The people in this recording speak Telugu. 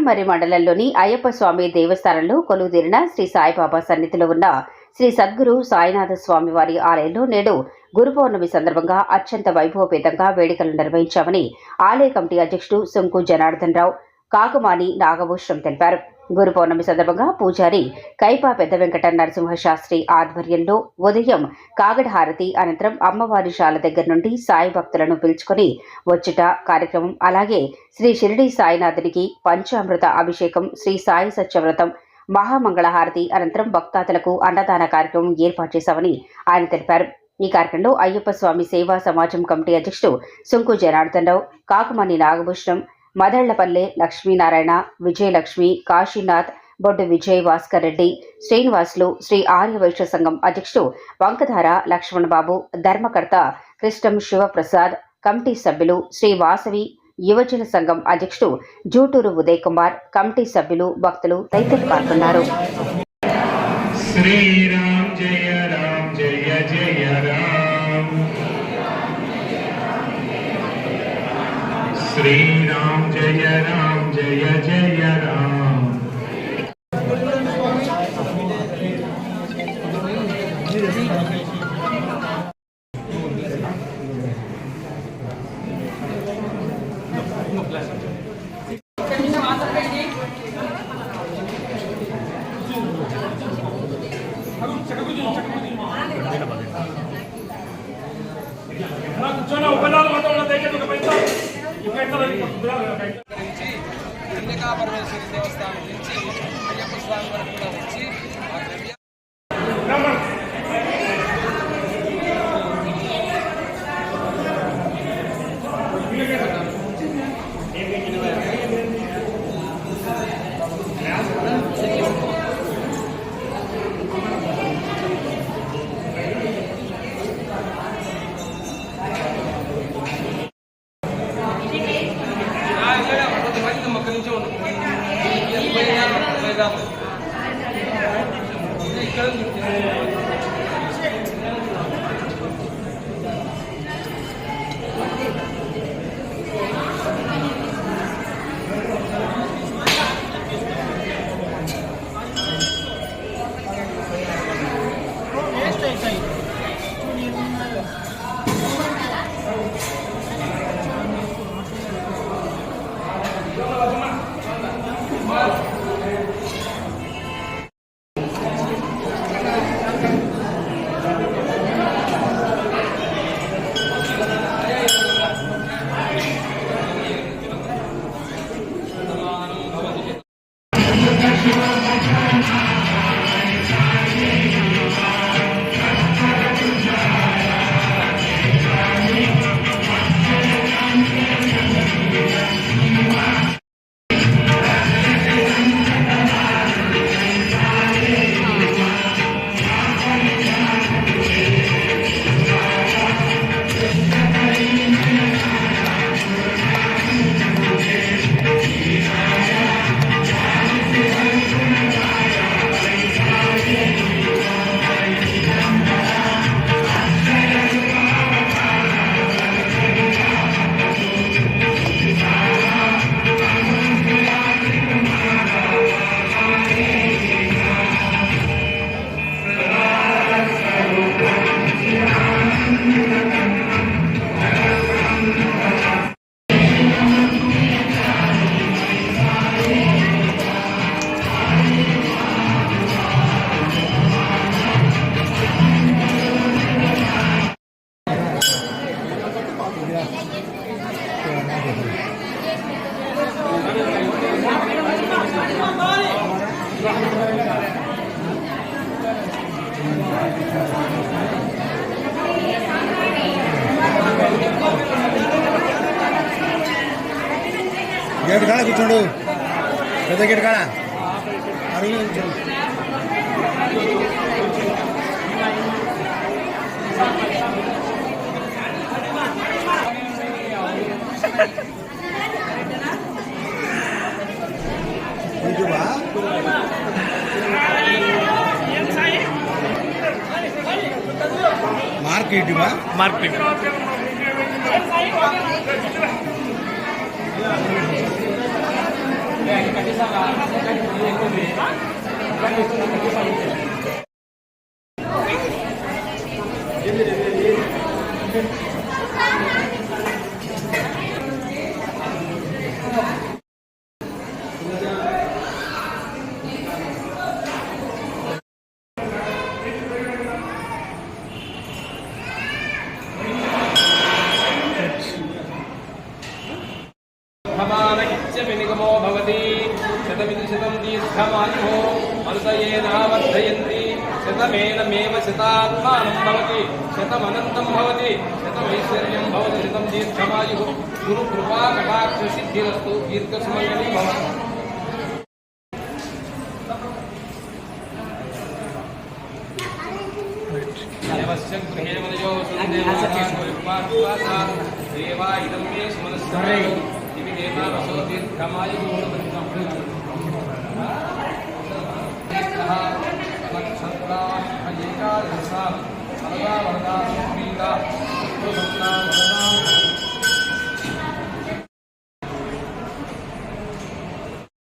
రాజమండ్రి మండలంలోని అయ్యప్ప స్వామి దేవస్థానంలో కొలువుదీరిన శ్రీ సాయిబాబా సన్నిధిలో ఉన్న శ్రీ సద్గురు సాయినాథ స్వామి వారి ఆలయంలో నేడు గురు పౌర్ణమి సందర్భంగా అత్యంత వైభవపేతంగా వేడుకలు నిర్వహించామని ఆలయ కమిటీ అధ్యక్షుడు సుంకు జనార్దన్ రావు కాకుమాని నాగభూషణం తెలిపారు. గురు పౌర్ణమి సందర్భంగా పూజారి కైపా పెద్ద వెంకట నరసింహ శాస్త్రి ఆధ్వర్యంలో ఉదయం కాగడ హారతి అనంతరం అమ్మవారి శాల దగ్గర నుండి సాయి భక్తులను పిలుచుకొని వచ్చుట కార్యక్రమం, అలాగే శ్రీ షిరిడి సాయినాథునికి పంచామృత అభిషేకం, శ్రీ సాయి సత్యవ్రతం, మహామంగళహారతి అనంతరం భక్తాదులకు అన్నదాన కార్యక్రమం ఏర్పాటు చేశామని ఆయన తెలిపారు. ఈ కార్యక్రమంలో అయ్యప్ప స్వామి సేవా సమాజం కమిటీ అధ్యక్షుడు సుంకు జనార్దన్ రావు, కాకుమని నాగభూషణం, మదళ్లపల్లె లక్ష్మీనారాయణ, విజయలక్ష్మి, కాశీనాథ్, బొడ్డు విజయ్ భాస్కర్ రెడ్డి, శ్రీనివాసులు, శ్రీ ఆర్యవైశ్య సంఘం అధ్యక్షుడు వంకధార లక్ష్మణబాబు, ధర్మకర్త కృష్ణం శివప్రసాద్, కమిటీ సభ్యులు శ్రీ వాసవి యువజన సంఘం అధ్యక్షుడు జూటూరు ఉదయ్ కుమార్, కమిటీ సభ్యులు, భక్తులు తదితరులు పాల్గొన్నారు. శ్రీరామ్ జయ రామ్ జయ జయ రామ్, శ్రీరామ్ జయ రామ్ జయ జయ రామ్. పరమేశ్వరి దేవస్థానం నుంచి అయ్యప్ప స్వామి వరకు కూడా వచ్చి गेट काड़ा కూర్చోండు పెద్ద గేట్ కాడా అరుగు కూర్చోండు ఇదివా మార్కెట్ ఇదివా మార్కెట్ निगमो भवति शतमिति शतं दीर्घमायुः अनुसयेनावर्धयन्ति शतमेनमेव शतात्मानं भवति शतमनन्तं भवति शतमैश्वर्यं भवति शतं दीर्घमायुः गुरुकृपा कटाक्षसिद्धिरस्तु दीर्घसुमङ्गली भवतु देवस्य गृहे मनयो सुदेवासा देवा इदं मे सुमनस्सरे दिवि देवा रसो दीर्घमायुः नक्षत्रा अयेका दशा सर्वा वरदा सुप्रीता